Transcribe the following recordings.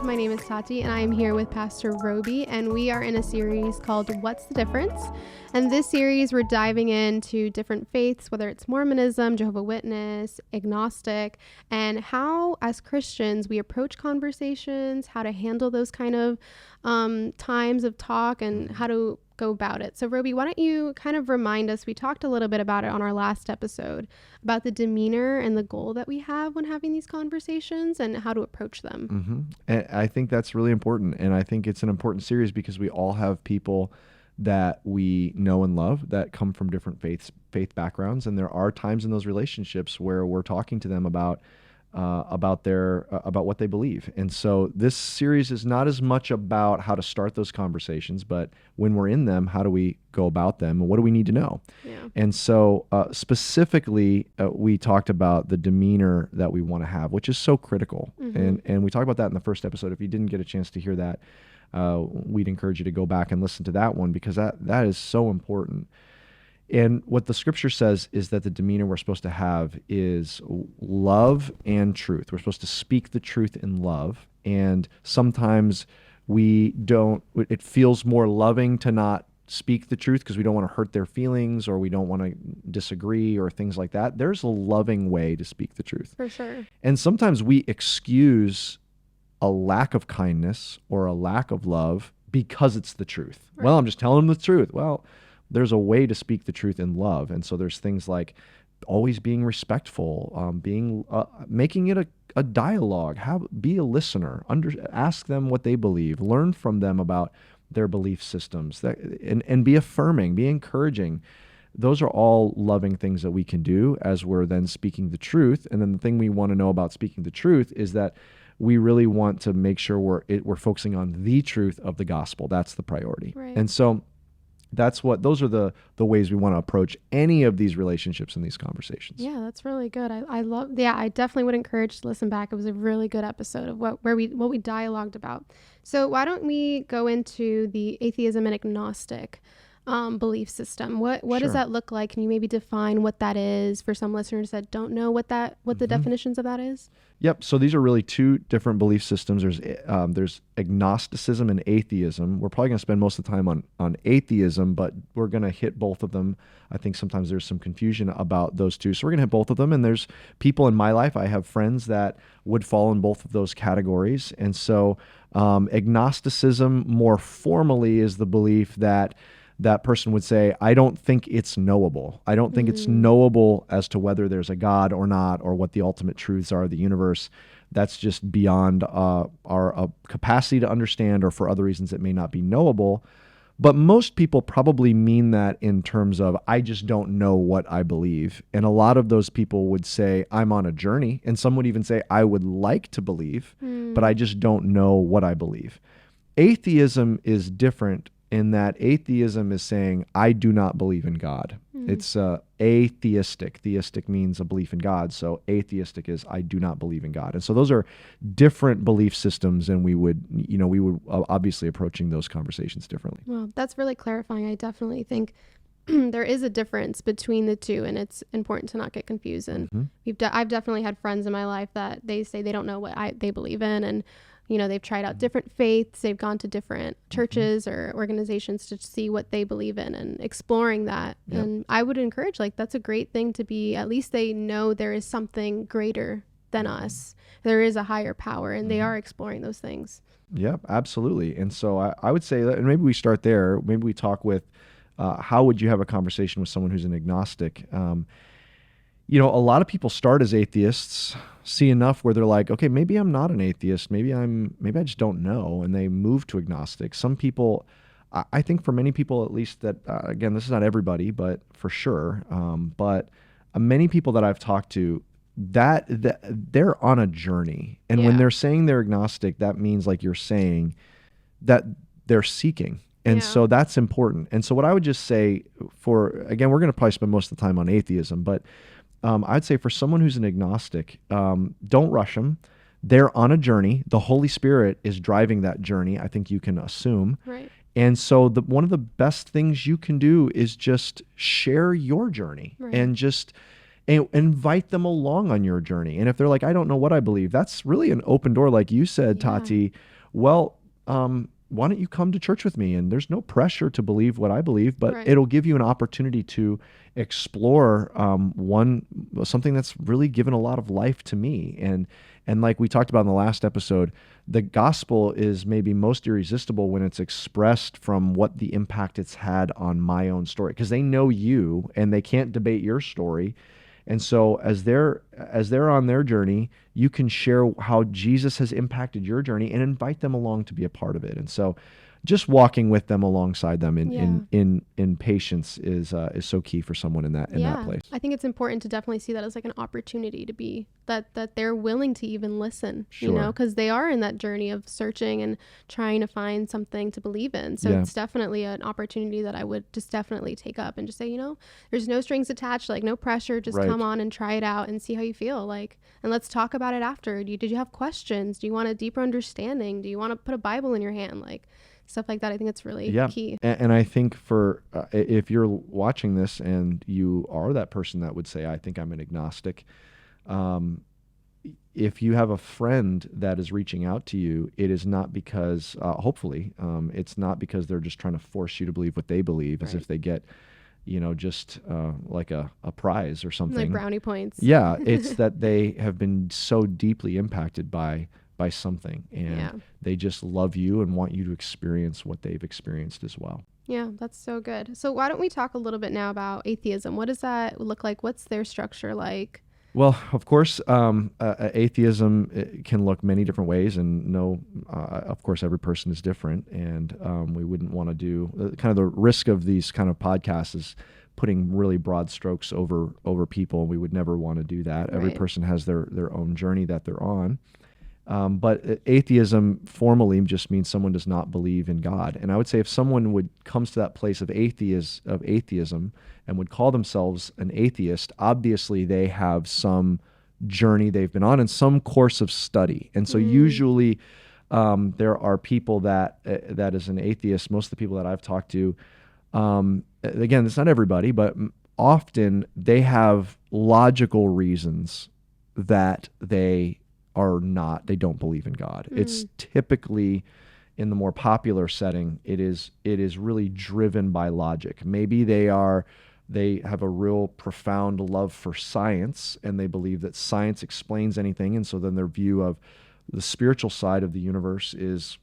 My name is Tati, and I am here with Pastor Robey, and we are in a series called What's the Difference? And this series, we're diving into different faiths, whether it's Mormonism, Jehovah's Witness, Agnostic, and how, as Christians, we approach conversations, how to handle those kind of times of talk, and how to go about it. So Robey, why don't you kind of remind us, we talked a little bit about it on our last episode, about the demeanor and the goal that we have when having these conversations and how to approach them. Mm-hmm. And I think that's really important. And I think it's an important series because we all have people that we know and love that come from different faith backgrounds. And there are times in those relationships where we're talking to them about what they believe. And so this series is not as much about how to start those conversations, but when we're in them, how do we go about them and what do we need to know? Yeah. And so specifically, we talked about the demeanor that we want to have, which is so critical. Mm-hmm. And we talked about that in the first episode. If you didn't get a chance to hear that, we'd encourage you to go back and listen to that one because that is so important. And what the scripture says is that the demeanor we're supposed to have is love and truth. We're supposed to speak the truth in love. And sometimes it feels more loving to not speak the truth because we don't want to hurt their feelings or we don't want to disagree or things like that. There's a loving way to speak the truth. For sure. And sometimes we excuse a lack of kindness or a lack of love because it's the truth. Right. Well, I'm just telling them the truth. Well, there's a way to speak the truth in love. And so there's things like always being respectful, making it a dialogue, be a listener, ask them what they believe, learn from them about their belief systems, and be affirming, be encouraging. Those are all loving things that we can do as we're then speaking the truth. And then the thing we want to know about speaking the truth is that we really want to make sure we're focusing on the truth of the gospel. That's the priority. Right. And so those are the ways we want to approach any of these relationships and these conversations. Yeah, that's really good. I definitely would encourage to listen back. It was a really good episode of what we dialogued about. So why don't we go into the atheism and agnostic belief system? What Sure. does that look like? Can you maybe define what that is for some listeners that don't know what the definitions of that is? Yep. So these are really two different belief systems. There's agnosticism and atheism. We're probably going to spend most of the time on atheism, but we're going to hit both of them. I think sometimes there's some confusion about those two. So we're going to hit both of them. And there's people in my life, I have friends that would fall in both of those categories. And so agnosticism more formally is the belief that person would say, I don't think it's knowable. I don't think it's knowable as to whether there's a God or not, or what the ultimate truths are of the universe. That's just beyond our capacity to understand, or for other reasons it may not be knowable. But most people probably mean that in terms of, I just don't know what I believe. And a lot of those people would say, I'm on a journey. And some would even say, I would like to believe, but I just don't know what I believe. Atheism is different in that atheism is saying, I do not believe in God. It's atheistic. Theistic means a belief in God. So atheistic is, I do not believe in God. And so those are different belief systems, and we would obviously approaching those conversations differently. Well, that's really clarifying. I definitely think there is a difference between the two, and it's important to not get confused. And I've definitely had friends in my life that they say they don't know what they believe in, and they've tried out different faiths. They've gone to different churches or organizations to see what they believe in and exploring that. Yep. And I would encourage, that's a great thing to be, at least they know there is something greater than us. There is a higher power, and they are exploring those things. Yep, absolutely. And so I would say that, and maybe we start there. Maybe we talk with, how would you have a conversation with someone who's an agnostic? A lot of people start as atheists, see enough where they're like, okay, maybe I'm not an atheist. Maybe I just don't know. And they move to agnostic. Some people, I think for many people at least that, again, this is not everybody, but for sure. But many people that I've talked to, that they're on a journey. And when they're saying they're agnostic, that means, like you're saying, that they're seeking. And so that's important. And so what I would just say again, we're going to probably spend most of the time on atheism, but I'd say for someone who's an agnostic, don't rush them. They're on a journey. The Holy Spirit is driving that journey, I think you can assume. Right. And so one of the best things you can do is just share your journey, and invite them along on your journey. And if they're like, I don't know what I believe, that's really an open door. Like you said, Tati, well, why don't you come to church with me? And there's no pressure to believe what I believe, but it'll give you an opportunity to explore something that's really given a lot of life to me. And like we talked about in the last episode, the gospel is maybe most irresistible when it's expressed from what the impact it's had on my own story, because they know you and they can't debate your story. And so as they're on their journey, you can share how Jesus has impacted your journey and invite them along to be a part of it. And so just walking with them alongside them in patience is so key for someone in that place. I think it's important to definitely see that as like an opportunity to be that they're willing to even listen, you know, because they are in that journey of searching and trying to find something to believe in. So it's definitely an opportunity that I would just definitely take up and just say, you know, there's no strings attached, like no pressure, just come on and try it out and see how you feel, like, and let's talk about it after. Did you have questions? Do you want a deeper understanding? Do you want to put a Bible in your hand? Like, stuff like that. I think it's really key. And I think for if you're watching this and you are that person that would say, I think I'm an agnostic, if you have a friend that is reaching out to you, it is not because, hopefully, it's not because they're just trying to force you to believe what they believe, as if they get, you know, just like a prize or something. Like brownie points. Yeah, it's that they have been so deeply impacted by something, and they just love you and want you to experience what they've experienced as well. Yeah, that's so good. So why don't we talk a little bit now about atheism? What does that look like? What's their structure like? Well, of course, atheism can look many different ways, and of course, every person is different, and we wouldn't want to do kind of the risk of these kind of podcasts is putting really broad strokes over people. We would never want to do that. Every person has their own journey that they're on. But atheism formally just means someone does not believe in God. And I would say if someone comes to that place of atheism and would call themselves an atheist, obviously they have some journey they've been on and some course of study. And so usually there are people that is an atheist. Most of the people that I've talked to, again, it's not everybody, but often they have logical reasons that they don't believe in God. It's typically, in the more popular setting, it is really driven by logic. Maybe they have a real profound love for science, and they believe that science explains anything, and so then their view of the spiritual side of the universe is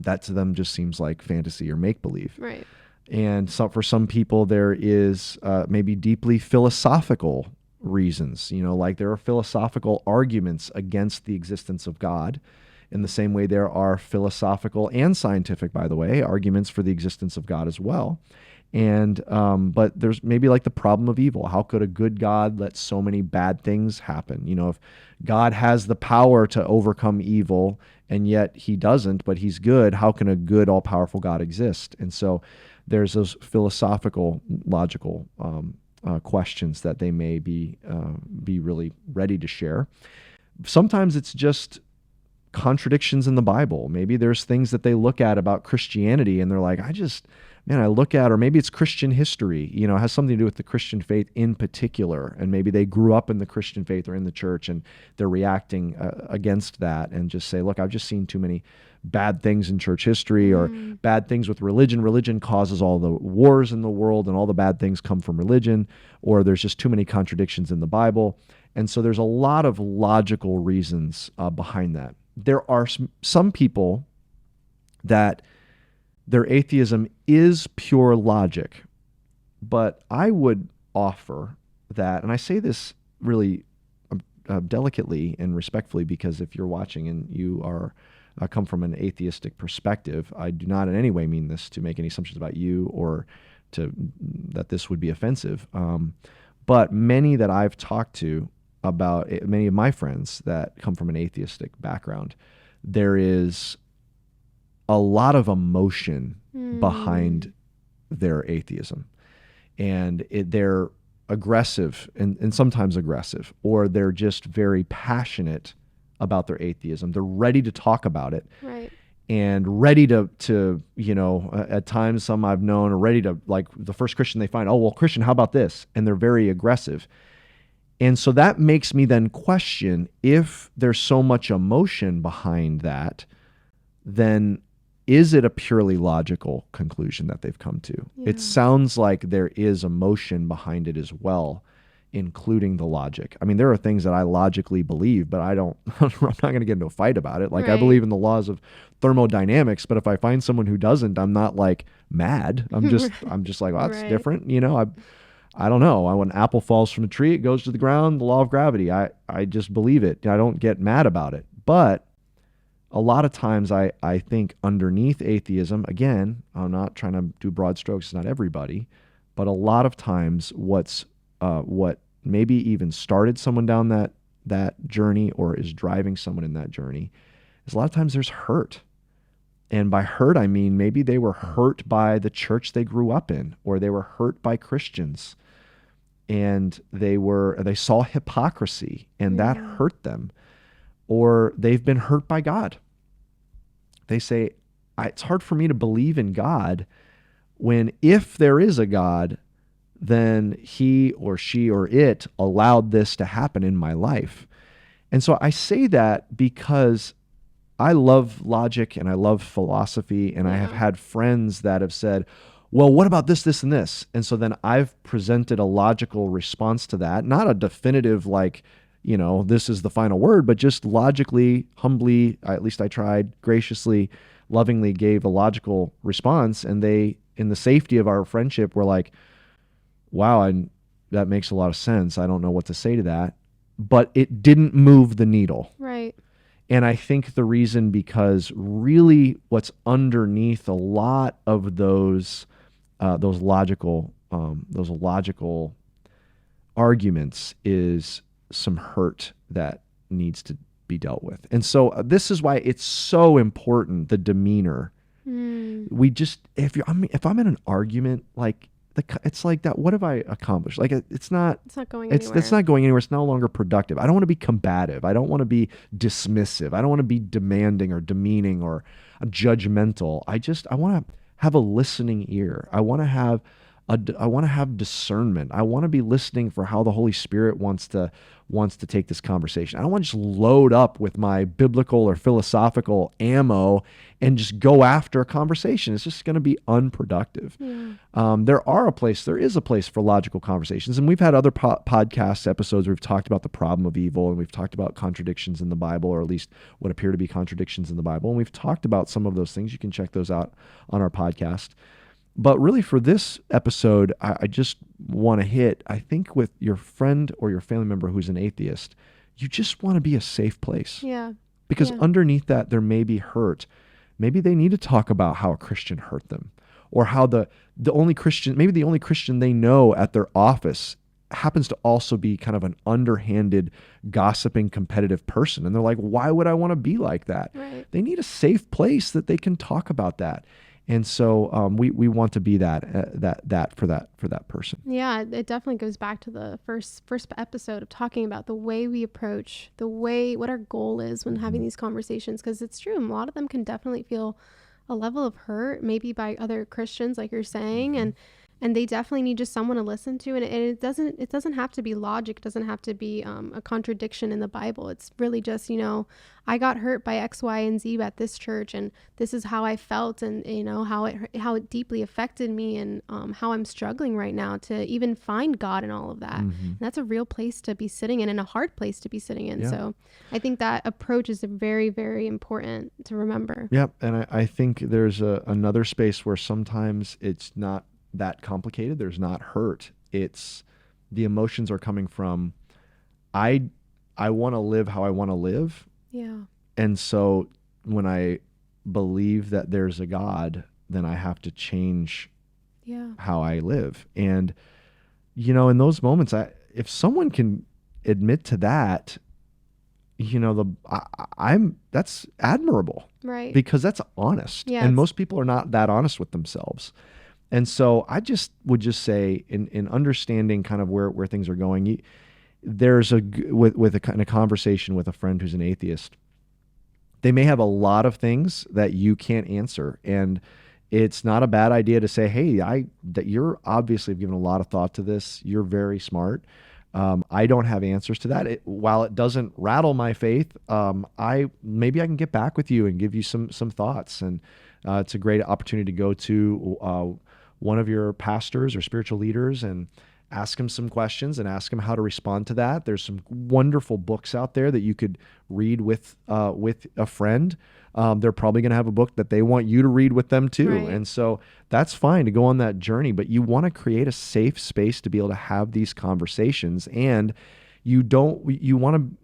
that to them just seems like fantasy or make-believe. Right. And so for some people there is maybe deeply philosophical reasons, you know, like there are philosophical arguments against the existence of God, in the same way there are philosophical and scientific, by the way, arguments for the existence of God as well. And but there's maybe like the problem of evil. How could a good God let so many bad things happen? You know, if God has the power to overcome evil and yet he doesn't, but he's good, how can a good, all-powerful God exist? And so there's those philosophical, logical questions that they may be really ready to share. Sometimes it's just contradictions in the Bible. Maybe there's things that they look at about Christianity and they're like, I look at, or maybe it's Christian history, you know, it has something to do with the Christian faith in particular. And maybe they grew up in the Christian faith or in the church and they're reacting against that and just say, look, I've just seen too many bad things in church history or bad things with religion. Religion causes all the wars in the world and all the bad things come from religion, or there's just too many contradictions in the Bible. And so there's a lot of logical reasons behind that. There are some people that their atheism is pure logic, but I would offer that, and I say this really delicately and respectfully, because if you're watching and you are come from an atheistic perspective, I do not in any way mean this to make any assumptions about you or that this would be offensive. But many that I've talked to about many of my friends that come from an atheistic background, there is a lot of emotion behind their atheism. And they're aggressive and sometimes aggressive, or they're just very passionate about their atheism. They're ready to talk about it. Right. And ready to you know, at times some I've known are ready to, like the first Christian they find, oh, well, Christian, how about this? And they're very aggressive. And so that makes me then question, if there's so much emotion behind that, then is it a purely logical conclusion that they've come to? Yeah. It sounds like there is emotion behind it as well, including the logic. I mean, there are things that I logically believe, but I'm not going to get into a fight about it. Like, I believe in the laws of thermodynamics, but if I find someone who doesn't, I'm not like mad. I'm just like, well, that's different. You know, I don't know. When an apple falls from a tree, it goes to the ground, the law of gravity. I just believe it. I don't get mad about it. But a lot of times I think underneath atheism, again, I'm not trying to do broad strokes, it's not everybody, but a lot of times what maybe even started someone down that journey or is driving someone in that journey is a lot of times there's hurt. And by hurt, I mean maybe they were hurt by the church they grew up in, or they were hurt by Christians, and they saw hypocrisy and that hurt them. Or they've been hurt by God. They say, it's hard for me to believe in God when, if there is a God, then he or she or it allowed this to happen in my life. And so I say that because I love logic and I love philosophy, and I have had friends that have said, well, what about this, this, and this? And so then I've presented a logical response to that, not a definitive like, you know, this is the final word, but just logically, humbly, at least I tried, graciously, lovingly gave a logical response. And they, in the safety of our friendship, were like, wow, that makes a lot of sense. I don't know what to say to that. But it didn't move the needle. Right. And I think the reason, because really what's underneath a lot of those logical arguments is some hurt that needs to be dealt with. And so this is why it's so important, the demeanor. We just, if I'm in an argument, like it's like that, what have I accomplished? Like it's not going anywhere. It's not going anywhere. It's no longer productive. I don't want to be combative. I don't want to be dismissive. I don't want to be demanding or demeaning or judgmental. I want to have a listening ear. I want to have discernment. I want to be listening for how the Holy Spirit wants to take this conversation. I don't want to just load up with my biblical or philosophical ammo and just go after a conversation. It's just going to be unproductive. Yeah. There is a place for logical conversations. And we've had other podcast episodes where we've talked about the problem of evil, and we've talked about contradictions in the Bible, or at least what appear to be contradictions in the Bible. And we've talked about some of those things. You can check those out on our podcast. But really, for this episode, I just want to hit, I think with your friend or your family member who's an atheist, you just want to be a safe place. Yeah. Because underneath that, there may be hurt. Maybe they need to talk about how a Christian hurt them, or how the only Christian they know at their office happens to also be kind of an underhanded, gossiping, competitive person. And they're like, why would I want to be like that? Right. They need a safe place that they can talk about that. And so we want to be that for that person. Yeah, it definitely goes back to the first episode of talking about the way we approach, what our goal is when having these conversations, because it's true. A lot of them can definitely feel a level of hurt, maybe by other Christians, like you're saying, and they definitely need just someone to listen to. And it doesn't have to be logic. It doesn't have to be a contradiction in the Bible. It's really just, I got hurt by X, Y, and Z at this church, and this is how I felt, and how it deeply affected me, and how I'm struggling right now to even find God and all of that. And that's a real place to be sitting in, and a hard place to be sitting in. Yeah. So I think that approach is very, very important to remember. Yep. And I think there's another space where sometimes it's not that complicated. There's not hurt. It's the emotions are coming from, I want to live how I want to live. Yeah. And so when I believe that there's a God, then I have to change how I live. And, in those moments, if someone can admit to that, that's admirable. Right. Because that's honest. Yes. And most people are not that honest with themselves. And so I would say in understanding kind of where things are going, there's with a kind of conversation with a friend who's an atheist, they may have a lot of things that you can't answer. And it's not a bad idea to say, hey, that you're obviously given a lot of thought to this. You're very smart. I don't have answers to that. While it doesn't rattle my faith, maybe I can get back with you and give you some thoughts. And it's a great opportunity to go to one of your pastors or spiritual leaders and ask them some questions and ask them how to respond to that. There's some wonderful books out there that you could read with a friend. They're probably going to have a book that they want you to read with them too. Right. And so that's fine to go on that journey, but you want to create a safe space to be able to have these conversations. And you want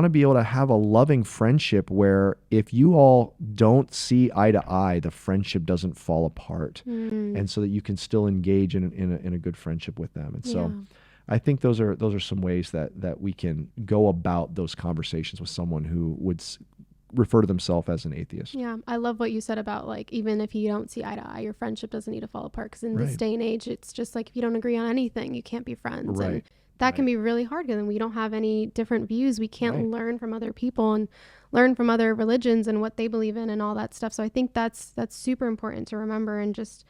to be able to have a loving friendship where if you all don't see eye to eye, the friendship doesn't fall apart. And so that you can still engage in a good friendship with them. And so I think those are some ways that we can go about those conversations with someone who would refer to themselves as an atheist. Yeah, I love what you said about like, even if you don't see eye to eye, your friendship doesn't need to fall apart. Because in this day and age, it's just like if you don't agree on anything, you can't be friends. Right. And that can be really hard because we don't have any different views. We can't learn from other people and learn from other religions and what they believe in and all that stuff. So I think that's super important to remember. And just,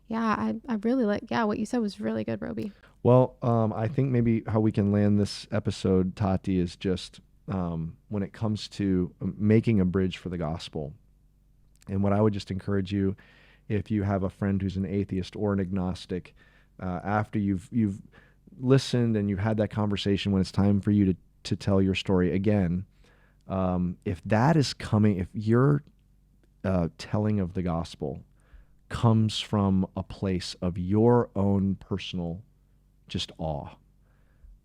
I really like, what you said was really good, Robey. Well, I think maybe how we can land this episode, Tati, is just when it comes to making a bridge for the gospel. And what I would just encourage you, if you have a friend who's an atheist or an agnostic, after you've listened and you've had that conversation, when it's time for you to tell your story again, if that is coming, if your telling of the gospel comes from a place of your own personal just awe,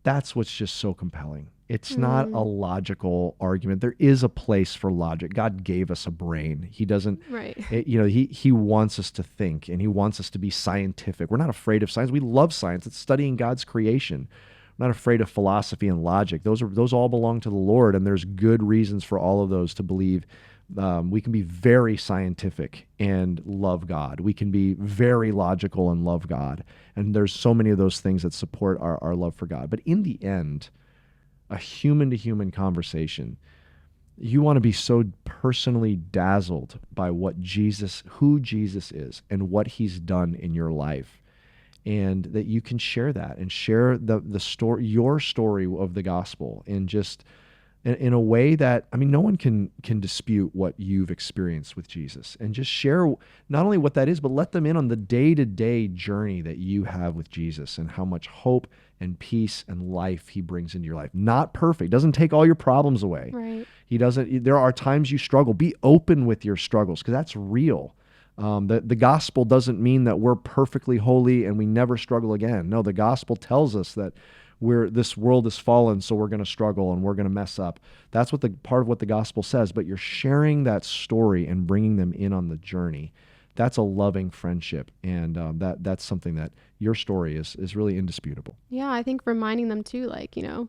that's what's just so compelling. It's not a logical argument. There is a place for logic. God gave us a brain. He doesn't, he wants us to think, and he wants us to be scientific. We're not afraid of science. We love science. It's studying God's creation. We're not afraid of philosophy and logic. Those all belong to the Lord, and there's good reasons for all of those to believe. We can be very scientific and love God. We can be very logical and love God. And there's so many of those things that support our love for God. But in the end, a human-to-human conversation, you want to be so personally dazzled by who Jesus is and what he's done in your life, and that you can share that and share the story, your story of the gospel, and just in a way that, no one can dispute what you've experienced with Jesus, and just share not only what that is, but let them in on the day-to-day journey that you have with Jesus and how much hope and peace and life he brings into your life. Not perfect, doesn't take all your problems away. Right. There are times you struggle. Be open with your struggles, because that's real. The gospel doesn't mean that we're perfectly holy and we never struggle again. No, the gospel tells us that this world is fallen, so we're going to struggle and we're going to mess up. That's part of what the gospel says. But you're sharing that story and bringing them in on the journey. That's a loving friendship, and that's something that your story is really indisputable. Yeah, I think reminding them too,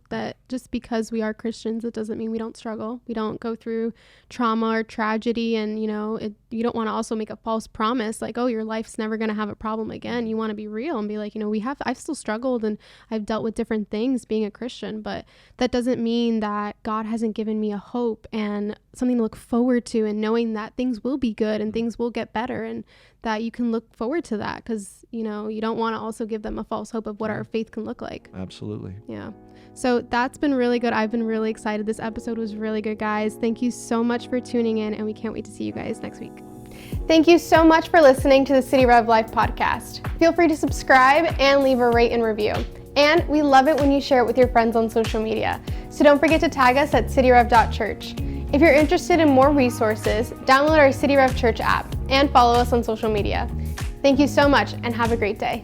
that just because we are Christians, it doesn't mean we don't struggle. We don't go through trauma or tragedy, and you don't want to also make a false promise like, oh, your life's never going to have a problem again. You want to be real and be like, I've still struggled and I've dealt with different things being a Christian, but that doesn't mean that God hasn't given me a hope and something to look forward to, and knowing that things will be good and things will get better, and that you can look forward to that, because you don't want to also give them a false hope of what our faith can look like. Absolutely. Yeah. So that's been really good. I've been really excited. This episode was really good, guys. Thank you so much for tuning in, and we can't wait to see you guys next week. Thank you so much for listening to the City Rev Life Podcast. Feel free to subscribe and leave a rate and review. And we love it when you share it with your friends on social media. So don't forget to tag us at cityrev.church. If you're interested in more resources, download our City Rev Church app and follow us on social media. Thank you so much, and have a great day.